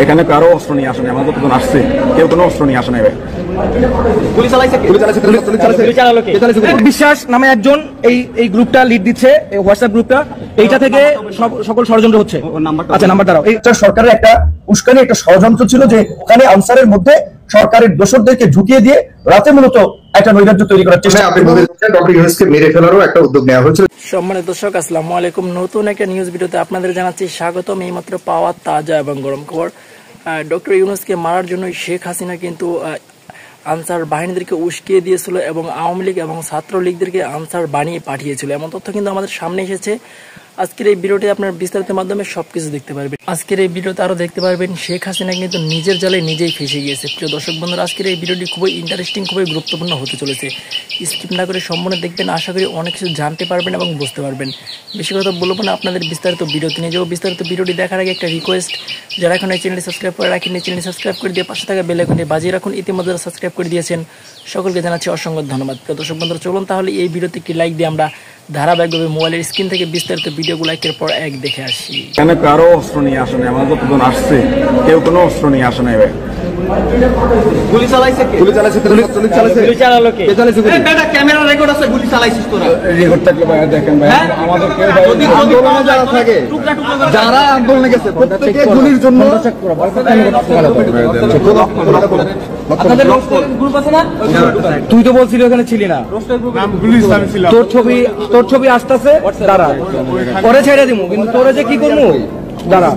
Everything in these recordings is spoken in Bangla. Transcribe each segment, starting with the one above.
এখানে কারো অস্ত্র নিয়ে আসে না, আমাদের যতজন আসছে কেউ কোনো অস্ত্র নিয়ে আসে না। বিশ্বাস নামে একজন এই গ্রুপটা লিড দিচ্ছে, হোয়াটসঅ্যাপ গ্রুপটা, এইটা থেকে সকল ষড়যন্ত্র হচ্ছে। আচ্ছা, নাম্বার দাঁড়াও। এটা সরকারের একটা উস্কানি, একটা ষড়যন্ত্র ছিল যে ওখানে আনসারের মধ্যে সরকারের দোসরদেরকে ঢুকিয়ে দিয়ে রাতে মূলত একটা নৈরাজ্য তৈরি করার চেষ্টা। ডক্টর ইউনূসকে মেরে ফেলারও একটা উদ্যোগ নেওয়া হয়েছিল। সম্মানিত দর্শক, আসসালামু আলাইকুম। নতুন একটা নিউজ ভিডিওতে আপনাদের জানাচ্ছি স্বাগতম। এইমাত্র পাওয়া তাজা এবং গরম খবর। ডক্টর ইউনূসকে মারার জন্য শেখ হাসিনা কিন্তু আনসার বাহিনীদেরকে উস্কিয়ে দিয়েছিল এবং আওয়ামী লীগ এবং ছাত্রলীগদেরকে আনসার বানিয়ে পাঠিয়েছিল। এমন তথ্য কিন্তু আমাদের সামনে এসেছে। আজকের এই ভিডিওটি আপনার বিস্তারিত মাধ্যমে সবকিছু দেখতে পারবেন। আজকের এই ভিডিওতে আরো দেখতে পারবেন শেখ হাসিনা কিন্তু নিজের জালে নিজেই ফেসে গিয়েছে। প্রিয় দর্শক বন্ধুরা, আজকের এই ভিডিওটি খুবই ইন্টারেস্টিং, খুবই গুরুত্বপূর্ণ হতে চলেছে। স্কিপ না করে সম্পূর্ণ দেখবেন, আশা করি অনেক কিছু জানতে পারবেন এবং বুঝতে পারবেন। বেশি কথা বলবো না, আপনাদের বিস্তারিত ভিডিওতে নিয়ে যাবো। বিস্তারিত ভিডিওটি দেখার আগে একটা রিকোয়েস্ট, যারা এখন এই চ্যানেলটি সাবস্ক্রাইব করে রাখেন, এই চ্যানেলটি সাবস্ক্রাইব করে দিয়ে পাশে থাকা বেল আইকনটি বাজিয়ে রাখুন। ইতিমধ্যে যারা সাবস্ক্রাইব করে দিয়েছেন সকলকে জানাচ্ছি অসংখ্য ধন্যবাদ। প্রিয় দর্শক বন্ধুরা, চলুন তাহলে এই ভিডিওতে একটি লাইক দিয়ে আমরা ধারাবাহিকভাবে মোবাইলের স্ক্রিন থেকে বিস্তারিত ভিডিওগুলো একের পর এক দেখে আসি। এখানে কারো অস্ত্র নিয়ে আসে না, আমাদের যতজন আসছে কেউ কোনো অস্ত্র নিয়ে আসে না। গুলি চালাইছে কে? গুলি চালাইছে, গুলি চালালো কে? এটা ক্যামেরা রেকর্ড আছে, গুলি চালাইছিস তোরা। রেকর্ড থাকলে ভাই দেখেন ভাই, আমাদের কেউ আন্দোলনে যারা থাকে, যারা আন্দোলনে গেছে প্রত্যেককে গুলির জন্য গ্রুপ আছে না? তুই তো বলছিলি ওখানে ছিলি না। তোর ছবি আসতেছে, দাঁড়া, পরে ছেড়ে দিব, কিন্তু তোরে যে কি করবো দাঁড়া।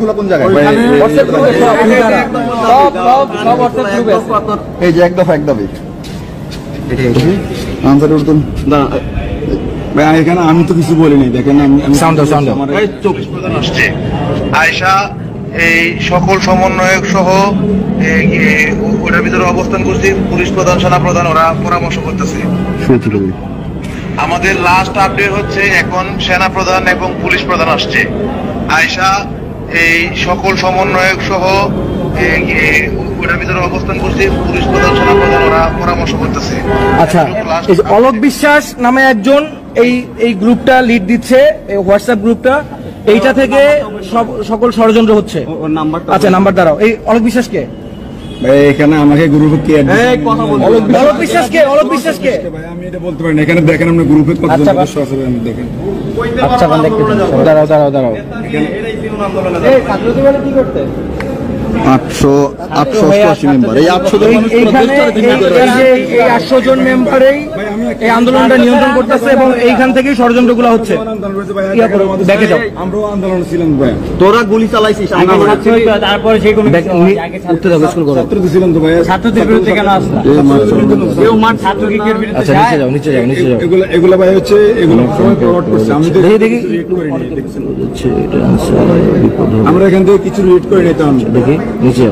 এই যে একদম ভাই এখানে আমি তো কিছু বলিনি, দেখেন আয়শা এই সকল সমন্বয়ক সহ ওটার ভিতরে অবস্থান করছি। পুলিশ প্রধান, সেনা প্রধান ওরা পরামর্শ করতেছে। আমাদের লাস্ট আপডেট হচ্ছে এখন সেনা প্রধান এবং পুলিশ প্রধান আসছে। আয়শা এই সকল সমন্বয়ক সহ ওটার ভিতরে অবস্থান করছি। পুলিশ প্রধান, সেনা প্রধান ওরা পরামর্শ করতেছে। আচ্ছা, অলোক বিশ্বাস নামে একজন এই গ্রুপটা লিড দিচ্ছে, হোয়াটসঅ্যাপ গ্রুপটা, এইটা থেকে সকল ষড়যন্ত্র হচ্ছে। আচ্ছা, নাম্বার দাঁড়াও। এই অলোক বিশ্বাস কে? এখানে আমাকে গ্রুপে কে অলোক বিশ্বাস কে? অলোক বিশ্বাস কে? আমি এটা বলতে পারি না। এখানে দেখেন আমরা গ্রুপে কতজন সদস্য আছে দেখেন। আচ্ছা, দাঁড়াও। এই ছাত্রদের বলে কি করতে? 888 মেম্বার, এই 800 জন মানুষ এই 800 জন মেম্বারেই এই আন্দোলনটা নিয়ন্ত্রণ করতেছে এবং এইখান থেকেই ষড়যন্ত্রগুলো হচ্ছে। দেখে যাও, আমরাও আন্দোলন ছিলাম ভাই। তোরা গুলি চালাইছিস, তারপরে সেই কোনো উঠতে দাও, স্কুল করো। ছাত্র দিছিলাম তো ভাই। ছাত্রদের বিরুদ্ধে কেন আসলা? কেউ মার ছাত্রলীগের বিরুদ্ধে। আচ্ছা, নিচে যাও। এগুলা ভাই হচ্ছে এগুলো ফরওয়ার্ড করছে। আমি দেখি আমরা এখান থেকে কিছু রিড করে নিতাম। দেখি নিচে।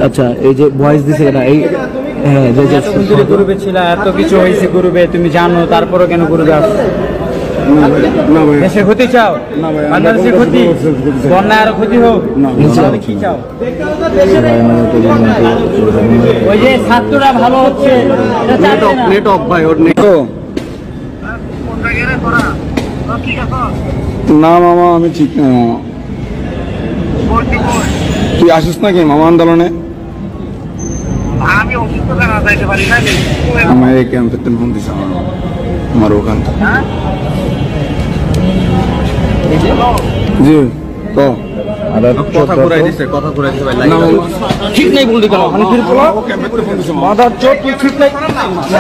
আচ্ছা, এই যে ভয়েস দিছে এটা, এই হ্যাঁ, যে গ্রুপে ছিল, এত কিছু হয়েছে গ্রুপে, তুমি জানো, তারপরে কেন গ্রুপে আসছো? দেশের ক্ষতি চাও? বাংলাদেশের ক্ষতি, বন্যা আরো ক্ষতি হোক, কি চাও? ওই যে ছাত্ররা ভালো হচ্ছে, নেট অফ ভাই, ওর নেট। না মামা, আমি ঠিক না। তুই আসিস নাকি মামা আন্দোলনে? আমার এই ক্যাম্পে ফোন দিস আমার ওখান থেকে। জি ঠিক নেই বললি কেন?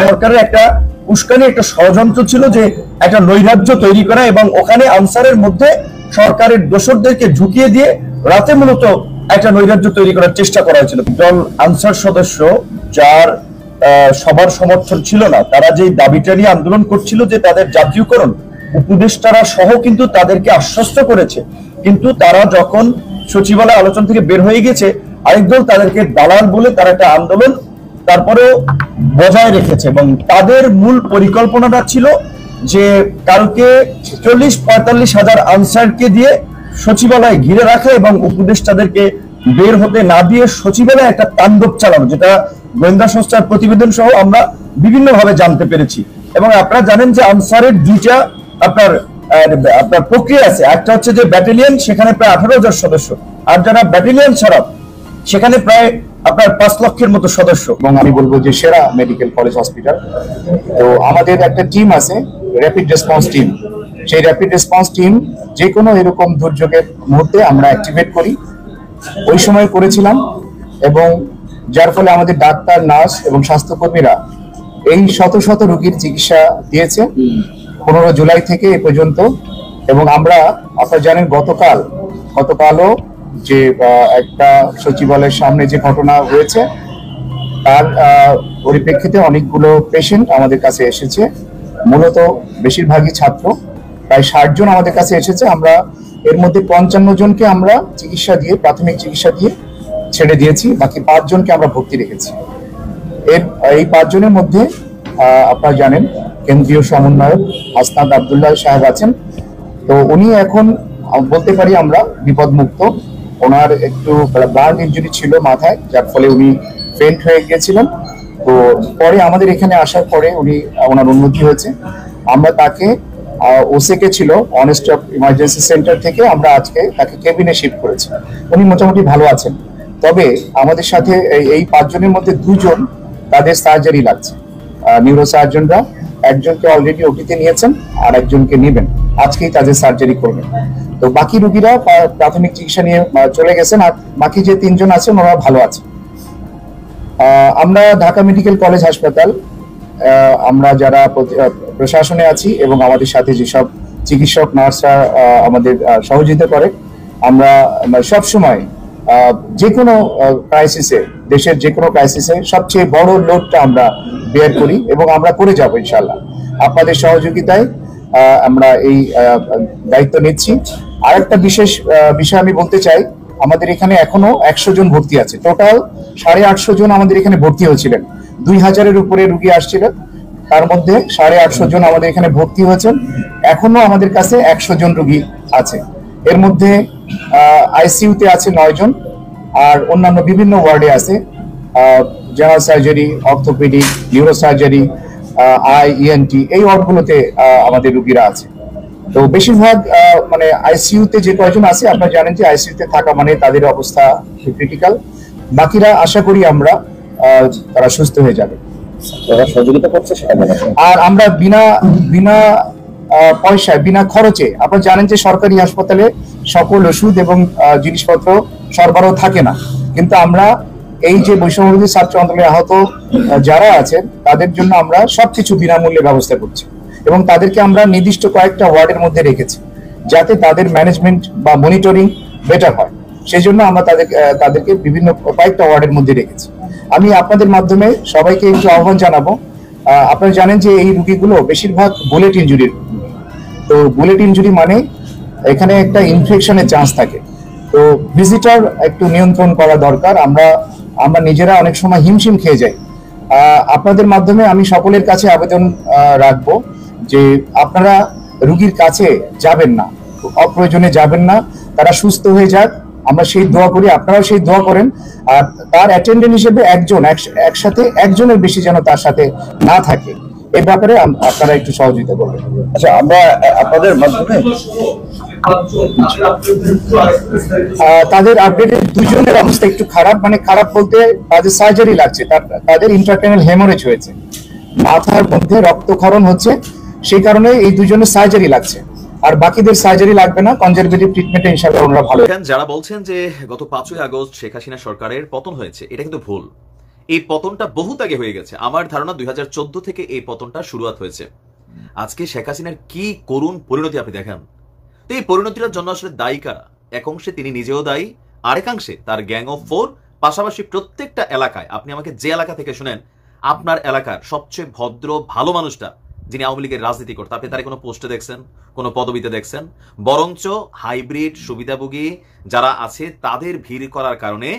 সরকারের একটা উস্কানি, একটা ষড়যন্ত্র ছিল যে একটা নৈরাজ্য তৈরি করা এবং ওখানে আনসারের মধ্যে সরকারের দোসরদেরকে ঢুকিয়ে দিয়ে রাতে মূলত একটা নৈরাজ্য তৈরি করার চেষ্টা করা হয়েছিল। একজন আনসার সদস্য, যার সবার সমর্থন ছিল না, তারা যে দাবিটা নিয়ে আন্দোলন করছিল যে তাদের জাতীয়করণ, উপদেষ্টারা সহ কিন্তু তাদেরকে আশ্বস্ত করেছে, কিন্তু তারা যখন সচিবালয় আলোচনা থেকে বের হয়ে গেছে, আরেক দল তাদেরকে দালাল বলে তারা একটা আন্দোলন তারপরেও বজায় রেখেছে এবং তাদের মূল পরিকল্পনাটা ছিল যে কালকে 40-45 হাজার আনসারকে দিয়ে সচিবালয় ঘিরে রাখা এবং উপদেষ্টাদেরকে বের হতে না দিয়ে সচিবালয়ে একটা তাণ্ডব চালানো, যেটা গোয়েন্দা সংস্থার প্রতিবেদন সহ আমরা বিভিন্নভাবে জানতে পেরেছি। এবং আপনারা জানেন যে আনসারের দুইটা আপনার প্রক্রিয়া আছে। একটা হচ্ছে যে ব্যাটালিয়ন, সেখানে প্রায় 18,000 সদস্য, আর যারা ব্যাটালিয়ন ছাড়া সেখানে প্রায় আপনার 5 লক্ষের মতো সদস্য। এবং আমি বলবো যে সেরা মেডিকেল কলেজ হসপিটাল। তো আমাদের একটা টিম আছে, র্যাপিড রেসপন্স টিম। সেই র্যাপিড রেসপন্স টিম যে কোনো এরকম দুর্যোগের মুহূর্তে আমরা অ্যাক্টিভেট করি, ওই সময় করেছিলাম, এবং যার ফলে আমাদের ডাক্তার, নার্স এবং স্বাস্থ্যকর্মীরা এই শত শত রোগীর চিকিৎসা দিয়েছে 15 জুলাই থেকে এ পর্যন্ত। এবং আমরা, আপনারা জানেন, গতকালও যে একটা সচিবালয়ের সামনে যে ঘটনা হয়েছে তার পরিপ্রেক্ষিতে অনেকগুলো পেশেন্ট আমাদের কাছে এসেছে, মূলত বেশিরভাগই ছাত্র, প্রায় 60 জন আমাদের কাছে এসেছে। আমরা এর মধ্যে 55 জনকে আমরা প্রাথমিক চিকিৎসা দিয়ে ছেড়ে দিয়েছি, বাকি 5 জনকে আমরা ভর্তি রেখেছি। এই 5 জনের মধ্যে আপনারা জানেন কেন্দ্রীয় সমন্বয়ক হাসনাত আব্দুল্লাহ সাহেব আছেন। তো উনি এখন বলতে পারি আমরা বিপদমুক্ত। ওনার একটু বার্ন ইনজুরি ছিল মাথায়, যার ফলে উনি ফেন্ট হয়ে গিয়েছিলেন। তো পরে আমাদের এখানে আসার পরে ওনার উন্নতি হয়েছে। আমরা তাকে ওসেকে ছিল অন স্টপ ইমার্জেন্সি সেন্টার থেকে আমরা আজকে তাকে কেবিনে শিফট করেছি। উনি মোটামুটি ভালো আছেন। তবে আমাদের সাথে এই 5 জনের মধ্যে 2 জন তাদের সার্জারি লাগছে। নিউরো সার্জনরা একজনকে অলরেডি ওটিতে নিয়েছেন, আর একজনকে নেবেন, আজকেই তাদের সার্জারি করবেন। তো বাকি রোগীরা প্রাথমিক চিকিৎসা নিয়ে চলে গেছেন, আর বাকি যে 3 জন আছেন ওরা ভালো আছে। আমরা ঢাকা মেডিকেল কলেজ হাসপাতাল, আমরা যারা প্রশাসনে আছি এবং আমাদের সাথে যেসব চিকিৎসক, নার্সরা আমাদের সহযোগিতা করে, আমরা সবসময় যে কোনো ক্রাইসিসে, দেশের যে কোনো ক্রাইসিসে সবচেয়ে বড় লোডটা আমরা বেয়ার করি, এবং আমরা করে যাবো ইনশাল্লাহ। আপনাদের সহযোগিতায় আমরা এই দায়িত্ব নিচ্ছি। আর একটা বিশেষ বিষয় আমি বলতে চাই, আমাদের এখানে এখনো 100 জন ভর্তি আছে। টোটাল 850 জন আমাদের এখানে ভর্তি হয়েছিলেন। 2000-এর উপরে রুগী আসছিলেন, তার মধ্যে 850 জন আমাদের এখানে ভর্তি হয়েছেন। এখনো আমাদের কাছে 100 জন রুগী আছে। এর মধ্যে আইসিইউতে আছে 9 জন, আর অন্যান্য বিভিন্ন ওয়ার্ডে আছে, general surgery, orthopaedic, neuro surgery, ENT, এই ওয়ার্ডগুলোতে আমাদের রুগীরা আছে। তো বেশিরভাগ মানে আইসিইউতে যে কয়জন আছে, আপনারা জানেন যে আইসিইউতে থাকা মানে তাদের অবস্থা ক্রিটিক্যাল। বাকিরা আশা করি আমরা তারা সুস্থ হয়ে যাবে। সহযোগিতা করছে আর আমরা বিনা পয়সায়, বিনা খরচে, আপনারা জানেন যে সরকারি হাসপাতালে সকল ওষুধ এবং জিনিসপত্র সরবরাহ থাকে না, কিন্তু আমরা এই যে বৈষম্যবিরোধী ছাত্র আন্দোলনে আহত যারা আছেন তাদের জন্য আমরা সবকিছু বিনামূল্যে ব্যবস্থা করছি, এবং তাদেরকে আমরা নির্দিষ্ট কয়েকটা ওয়ার্ডের মধ্যে রেখেছি যাতে তাদের ম্যানেজমেন্ট বা মনিটরিং বেটার হয়। সেই জন্য আমরা তাদেরকে বিভিন্ন কয়েকটা ওয়ার্ডের মধ্যে রেখেছি। আমি আপনাদের মাধ্যমে সবাইকে একটু আহ্বান জানাবো, আপনারা জানেন যে এই রোগীগুলো বেশিরভাগ বুলেট ইনজুরির। তো বুলেট ইনজুরি মানে এখানে একটা ইনফেকশনের চান্স থাকে। তো ভিজিটর একটু নিয়ন্ত্রণ করা দরকার। আমরা নিজেরা অনেক সময় হিমশিম খেয়ে যাই। আপনাদের মাধ্যমে আমি সকলের কাছে আবেদন রাখবো যে আপনারা রোগীর কাছে যাবেন না, অপ্রয়োজনে যাবেন না, তারা সুস্থ হয়ে যাক, আমরা সেই দোয়া করি, আপনারাও সেই দোয়া করেন। আর তার অ্যাটেন্ডেন্ট হিসেবে একসাথে একজনের বেশি যেন তার সাথে না থাকে, এই ব্যাপারে আপনারা একটু সহযোগিতা করবেন। আচ্ছা, আমরা আপনাদের মাধ্যমে তাদের আপডেটের 2 জনের অবস্থা একটু খারাপ, মানে খারাপ বলতে তাদের সার্জারি লাগছে, তাদের ইন্ট্রাক্রেনিয়াল হেমোরেজ হয়েছে, মাথার মধ্যে রক্তক্ষরণ হচ্ছে, সেই কারণে এই 2 জনের সার্জারি লাগছে। আর বাকিদের সার্জারি লাগবে না, কনজারভেটিভ ট্রিটমেন্টে ইনশাআল্লাহ ওনারা ভালো। যারা বলছেন যে গত 5ই আগস্ট শেখ হাসিনা সরকারের পতন হয়েছে, এটা কিন্তু ভুল। এই পতনটা বহুত আগে হয়ে গেছে। আমার ধারণা 2014 থেকে এই পতনটা শুরুয়াত হয়েছে। আজকে শেখ হাসিনার কি করুণ পরিণতি আপনি দেখেন। তো এই পরিণতিটার জন্য আসলে দায়ী কারা? এক অংশে তিনি নিজেও দায়ী, আরেকাংশে তার গ্যাং অফ 4, পাশাপাশি প্রত্যেকটা এলাকায়, আপনি আমাকে যে এলাকা থেকে শুনেন, আপনার এলাকার সবচেয়ে ভদ্র ভালো মানুষটা যিনি আওয়ামী লীগের রাজনীতি করতে, আপনি তার কোনো পোস্টে দেখছেন, কোনো পদবিতে দেখছেন? বরঞ্চ হাইব্রিড সুবিধাভোগী যারা আছে তাদের ভিড় করার কারণে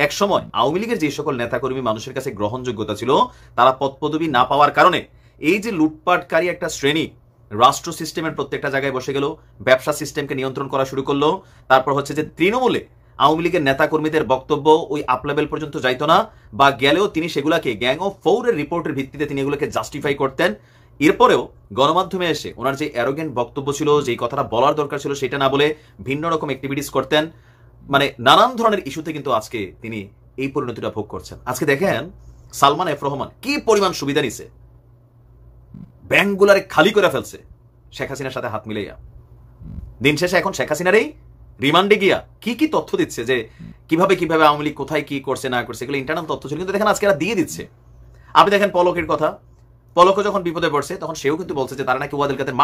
একসময় আওয়ামী লীগের যে সকল নেতাকর্মী মানুষের কাছে গ্রহণযোগ্যতা ছিল, তারা পদপদবি না পাওয়ার কারণে এই যে লুটপাটকারী একটা শ্রেণী রাষ্ট্র সিস্টেমের প্রত্যেকটা জায়গায় বসে গেল, ব্যবসা সিস্টেমকে নিয়ন্ত্রণ করা শুরু করলো। তারপর হচ্ছে যে তৃণমূলে আওয়ামী লীগের নেতাকর্মীদের বক্তব্য ওই আপ লেভেল পর্যন্ত যাইতো না, বা গেলেও তিনি সেগুলাকে গ্যাং অফ 4-এর রিপোর্টের ভিত্তিতে তিনি এগুলোকে জাস্টিফাই করতেন। এরপরেও গণমাধ্যমে এসে ওনার যে অ্যারোগেন্ট বক্তব্য ছিল, যেই কথাটা বলার দরকার ছিল সেটা না বলে ভিন্ন রকম অ্যাক্টিভিটিস করতেন। মানে নানান ধরনের ইস্যুতে কিন্তু আজকে তিনি এই পরিণতিটা ভোগ করছেন। আজকে দেখেন সালমান এফ রহমান কি পরিমাণ সুবিধা নিছে, ব্যাংকগুলারে খালি করে ফেলছে শেখ হাসিনার সাথে হাত মিলাইয়া। দিন শেষে এখন শেখ হাসিনার এই রিমান্ডে গিয়া কি কি তথ্য দিচ্ছে, যে কিভাবে কিভাবে আওয়ামী লীগ কোথায় কি করছে না করছে, এগুলো ইন্টারনাল তথ্য ছিল, কিন্তু দেখেন আজকে এরা দিয়ে দিচ্ছে। আপনি দেখেন পলকের কথা, পলকও যখন বিপদে পড়ছে তখন সেও কিন্তু বলছে যে তারা নাকি ওয়াদেল কাদের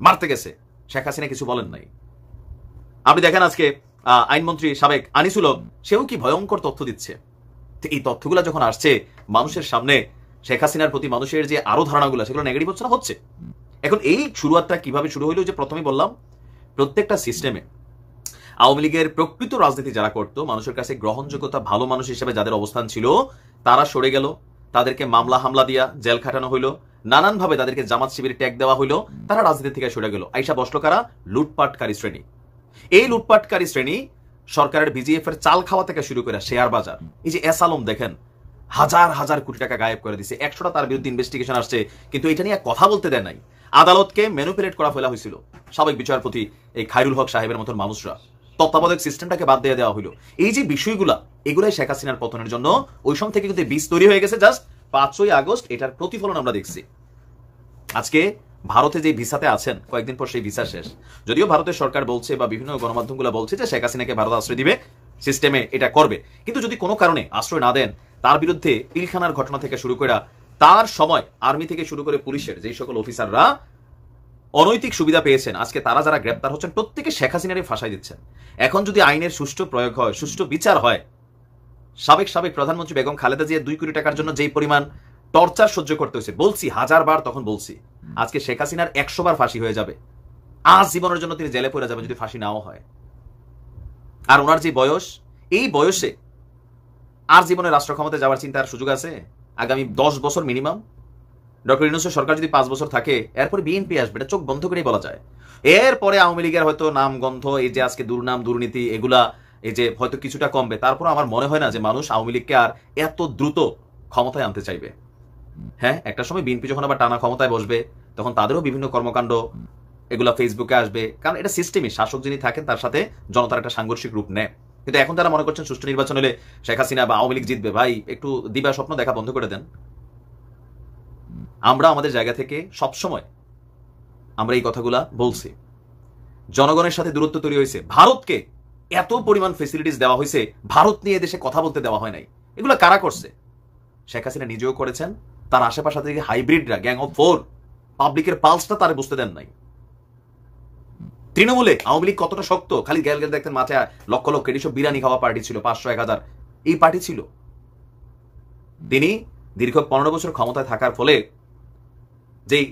মারতে গেছে, শেখ হাসিনা কিছু বলেন নাই। আপনি দেখেন আজকে আইনমন্ত্রী সাবেক আনিসুল হক, সেও কি ভয়ঙ্কর তথ্য দিচ্ছে। এই তথ্যগুলো যখন আসছে মানুষের সামনে, শেখ হাসিনার প্রতি মানুষের যে আরো ধারণাগুলো সেগুলো নেগেটিভ হচ্ছে না হচ্ছে। এখন এই শুরুয়াতটা কিভাবে শুরু হইলো, যে প্রথমে বললাম প্রত্যেকটা সিস্টেমে আওয়ামী লীগের প্রকৃত রাজনীতি যারা করতো, মানুষের কাছে গ্রহণযোগ্যতা ভালো মানুষ হিসেবে যাদের অবস্থান ছিল, তারা সরে গেল, তাদেরকে মামলা হামলা দিয়া জেল খাটানো হইলো, নানানভাবে তাদেরকে জামাত শিবির ট্যাগ দেওয়া হইলো, তারা রাজনীতি থেকে সরে গেল। আইসা বসলো কারা? লুটপাটকারী শ্রেণী। এই লুটপাটকারী শ্রেণী সরকারের বিজিএফ এর চাল খাওয়া থেকে শুরু করে শেয়ার বাজার, এই যে এস আলম দেখেন হাজার হাজার কোটি টাকা গায়েব করে দিছে, 100টা তার বিরুদ্ধে ইনভেস্টিগেশন আসছে, কিন্তু এটা নিয়ে কথা বলতে দেয় নাই। আদালতকে ম্যানিপুলেট করা ফেলা হয়েছিল সাবেক বিচারপতি এই খায়রুল হক সাহেবের মতন মানুষরা, তত্ত্বাবধায়ক সিস্টেমটাকে বাদ দিয়ে দেওয়া হইলো। এই যে বিষয়গুলা, এগুলাই শেখ হাসিনার পতনের জন্য ওই সময় থেকে কিন্তু বীজ তৈরি হয়ে গেছে। জাস্ট 5ই আগস্ট এটার প্রতিফলন আমরা দেখছি। আজকে ভারতে যে ভিসাতে আছেন, কয়েকদিন পর সেই ভিসা শেষ। যদিও ভারতের সরকার বলছে বা বিভিন্ন গণমাধ্যমগুলো বলছে যে শেখ হাসিনাকে ভারত আশ্রয় দিবে, সিস্টেমে এটা করবে, কিন্তু যদি কোনো কারণে আশ্রয় না দেন, তার বিরুদ্ধে পিলখানার ঘটনা থেকে শুরু করে তার সময় আর্মি থেকে শুরু করে পুলিশের যেই সকল অফিসাররা অনৈতিক সুবিধা পেয়েছেন, আজকে তারা যারা গ্রেপ্তার হচ্ছেন প্রত্যেকে শেখ হাসিনারই ফাঁসাই দিচ্ছেন। এখন যদি আইনের সুষ্ঠু প্রয়োগ হয়, সুষ্ঠু বিচার হয়, সাবেক প্রধানমন্ত্রী বেগম খালেদা জিয়া 2 কোটি টাকার জন্য যেই পরিমাণ টর্চার সহ্য করতে হয়েছে, বলছি 1000 বার, তখন বলছি আজকে শেখ হাসিনার 100 বার ফাঁসি হয়ে যাবে। আজ জীবনের জন্য তিনি জেলে পড়ে যাবেন যদি ফাঁসি নাও হয়। আর ওনার যে বয়স, এই বয়সে আর জীবনে রাষ্ট্র ক্ষমতায় যাওয়ার চিন্তার সুযোগ আছে? আগামী 10 বছর মিনিমাম। ডক্টর ইউনূসের সরকার যদি 5 বছর থাকে, এরপরে বিএনপি আসবে, এটা চোখ বন্ধ করেই বলা যায়। এরপরে আওয়ামী লীগের হয়তো নাম গন্ধ, এই যে আজকে দুর্নাম দুর্নীতি, এগুলা এই যে হয়তো কিছুটা কমবে। তারপর আমার মনে হয় না যে মানুষ আওয়ামী লীগকে আর এত দ্রুত ক্ষমতায় আনতে চাইবে। হ্যাঁ, একটা সময় বিএনপি যখন আবার টানা ক্ষমতায় বসবে, তখন তাদেরও বিভিন্ন কর্মকাণ্ড এগুলা ফেসবুকে আসবে, কারণ এটা সিস্টেমই, শাসক যিনি থাকেন তার সাথে জনতার একটা সাংঘর্ষিক রূপ নেয়। কিন্তু এখন তারা মনে করছেন সুষ্ঠু নির্বাচন হলে শেখ হাসিনা বা আওয়ামী লীগ জিতবে। ভাই, একটু দিবা স্বপ্ন দেখা বন্ধ করে দেন। আমরা আমাদের জায়গা থেকে সবসময় আমরা এই কথাগুলা বলছি। জনগণের সাথে দূরত্ব তৈরি হয়েছে, ভারতকে এত পরিমাণ ফেসিলিটিস দেওয়া হয়েছে, ভারত নিয়ে দেশে কথা বলতে দেওয়া হয় নাই। এগুলো কারা করছে? শেখ হাসিনা নিজেও করেছেন, তার আশেপাশে থেকে হাইব্রিডরা, গ্যাং অফ 4, পাবলিকের পালসটা তারা বুঝতে দেন নাই। তৃণমূলে আওয়ামী লীগ কতটা শক্ত, খালি গেল দেখতেন মাথায় লক্ষ লক্ষ এসব বিরিয়ানি খাওয়া পার্টি ছিল, 500-1000 এই পার্টি ছিল। তিনি দীর্ঘ 15 বছর ক্ষমতায় থাকার ফলে যেই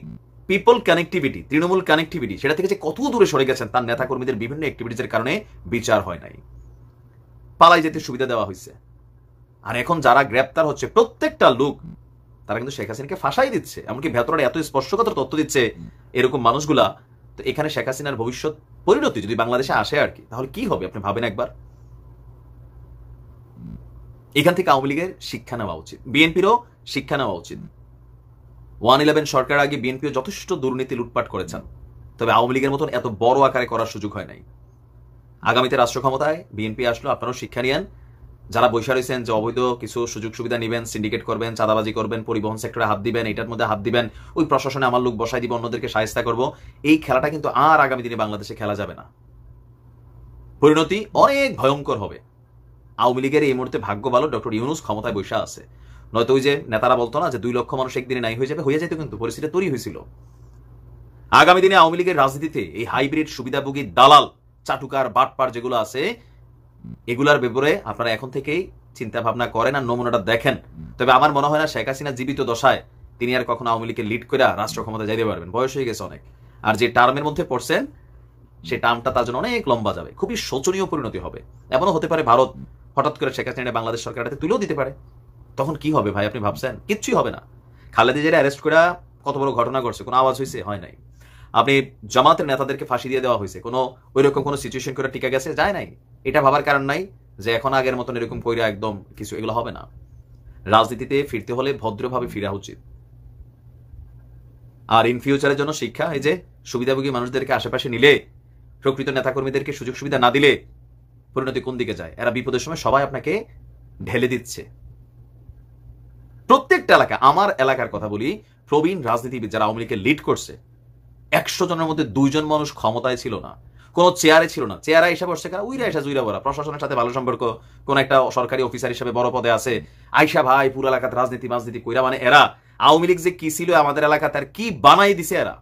পিপল কানেক্টিভিটি, তৃণমূল কানেক্টিভিটি, সেটা থেকে যে কত দূরে সরে গেছেন, তার নেতা কর্মীদের বিভিন্ন অ্যাক্টিভিটিসের কারণে বিচার হয় নাই, পালাই যেতে সুবিধা দেওয়া হয়েছে। আর এখন যারা গ্রেপ্তার হচ্ছে প্রত্যেকটা লোক, তারা কিন্তু শেখ হাসিনাকে ফাঁসাই দিচ্ছে, এমনকি ভেতরে এত স্পর্শকাতর তথ্য দিচ্ছে এরকম মানুষগুলা। তো এখানে শেখ হাসিনার ভবিষ্যৎ পরিণতি যদি বাংলাদেশে আসে আর কি, তাহলে কি হবে আপনি ভাবেন একবার। এখান থেকে আওয়ামী লীগের শিক্ষা নেওয়া উচিত, বিএনপিরও শিক্ষা নেওয়া উচিত। 111 সরকার আগে বিএনপিও যথেষ্ট দুর্নীতি লুটপাট করেছেন, তবে আওয়ামী লীগের মতন এত বড় আকারে করার সুযোগ হয় নাই। আগামীতে রাষ্ট্র ক্ষমতায় বিএনপি আসলো, আপনারাও শিক্ষা নিয়েন। যারা বৈশা রয়েছেন যে অবৈধ কিছু সুযোগ সুবিধা নেবেন, সিন্ডিকেট করবেন, চাঁদাবাজি করবেন, পরিবহন সেক্টরে হাত দিবেন, এটার মধ্যে হাত দিবেন, ওই প্রশাসনে আমার লোক বসাই দিব, অন্যদেরকে শায়েস্তা করব, এই খেলাটা কিন্তু আর আগামী দিনে বাংলাদেশে খেলা যাবে না। পরিণতি অনেক ভয়ঙ্কর হবে। আওয়ামী লীগের এই মুহূর্তে ভাগ্য ভালো ডক্টর ইউনূস ক্ষমতায় বৈশা আছে, নয়তো ওই যে নেতারা বলতো না যে 2 লক্ষ মানুষ একদিনে নাই হয়ে যাবে, হয়ে যেত, কিন্তু পরিস্থিতি তৈরি হয়েছিল। আগামী দিনে আওয়ামী লীগের রাজনীতিতে এই হাইব্রিড সুবিধাভোগী দালাল, চাটুকার, বাটপার যেগুলো আছে, এগুলার ব্যাপারে আপনারা এখন থেকেই চিন্তা ভাবনা করেন আর নমুনাটা দেখেন। তবে আমার মনে হয় না শেখ হাসিনা জীবিত দশায় তিনি আর কখনো আওয়ামী লীগকে লিড করে রাষ্ট্র ক্ষমতা যাইতে পারবেন, বয়স হয়ে গেছে অনেক। আর যে টার্মের মধ্যে পড়ছেন, সেই টার্মটা তার জন্য অনেক লম্বা যাবে, খুবই শোচনীয় পরিণতি হবে। এমনও হতে পারে ভারত হঠাৎ করে শেখ হাসিনা বাংলাদেশ সরকারটাতে তুলেও দিতে পারে, তখন কি হবে ভাই আপনি ভাবছেন? কিচ্ছুই হবে না। খালেদা জিয়ার অ্যারেস্ট করে কত বড় ঘটনা ঘটছে, কোনো আওয়াজ হয়েছে? হয় নাই। আপনি জামাতের নেতাদেরকে ফাঁসি দিয়ে দেওয়া হয়েছে, কোনো ওইরকম কোনো সিচুয়েশন করে টিকে গেছে? যায় নাই। এটা ভাবার কারণ নাই যে এখন আগের মতন এরকম কইরা একদম কিছু, এগুলো হবে না। রাজনীতিতে ফিরতে হলে ভদ্রভাবে ফিরা উচিত। আর ইন ফিউচারের জন্য শিক্ষা, এই যে সুবিধাভোগী মানুষদেরকে আশেপাশে নিলে, প্রকৃত নেতাকর্মীদেরকে সুযোগ সুবিধা না দিলে পরিণতি কোন দিকে যায়। এরা বিপদের সময় সবাই আপনাকে ঢেলে দিচ্ছে। প্রত্যেকটা এলাকা, আমার এলাকার কথা বলি, প্রবীণ রাজনীতিবিদ যারা আওয়ামী লীগকে লিড করছে, 100 জনের মধ্যে 2 জন মানুষ ক্ষমতায় ছিল না, কোনো চেয়ারে ছিল না। চেয়ারে এসে বসছে কারা? উইরা এসে জুইরা বরা, প্রশাসনের সাথে ভালো সম্পর্ক, কোন একটা সরকারি অফিসার হিসেবে বড় পদে আছে, আইসা ভাই পুরো এলাকাতে রাজনীতি কইরা, মানে এরা আওয়ামী লীগ যে কি ছিল আমাদের এলাকাতে আর কি বানাই দিছে এরা।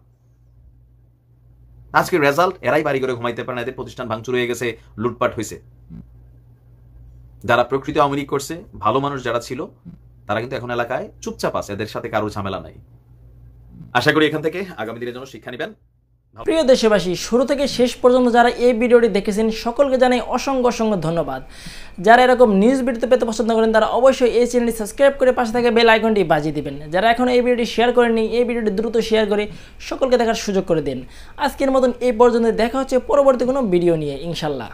আজকে রেজাল্ট, এরাই বাড়ি করে ঘুমাইতে পারে না, এদের প্রতিষ্ঠান ভাঙচুর হয়ে গেছে, লুটপাট হয়েছে। যারা প্রকৃত আওয়ামী লীগ করছে, ভালো মানুষ যারা ছিল, তারা কিন্তু এখন এলাকায় চুপচাপ আছে, এদের সাথে কারো ঝামেলা নাই। আশা করি এখান থেকে আগামী দিনের জন্য শিক্ষা নেবেন। প্রিয় দেশবাসী, শুরু থেকে শেষ পর্যন্ত যারা এই ভিডিওটি দেখেছেন সকলকে জানাই অসংখ্য অসংখ্য ধন্যবাদ। যারা এরকম নিউজ ভিডিও পেতে পছন্দ করেন তারা অবশ্যই এই চ্যানেলটি সাবস্ক্রাইব করে পাশে থাকা বেল আইকনটি বাজিয়ে দিবেন। যারা এখন এই ভিডিওটি শেয়ার করেননি, এই ভিডিওটি দ্রুত শেয়ার করে সকলকে দেখার সুযোগ করে দিন। আজকের মতন এই পর্যন্ত, দেখা হচ্ছে পরবর্তী কোনো ভিডিও নিয়ে ইনশাল্লাহ।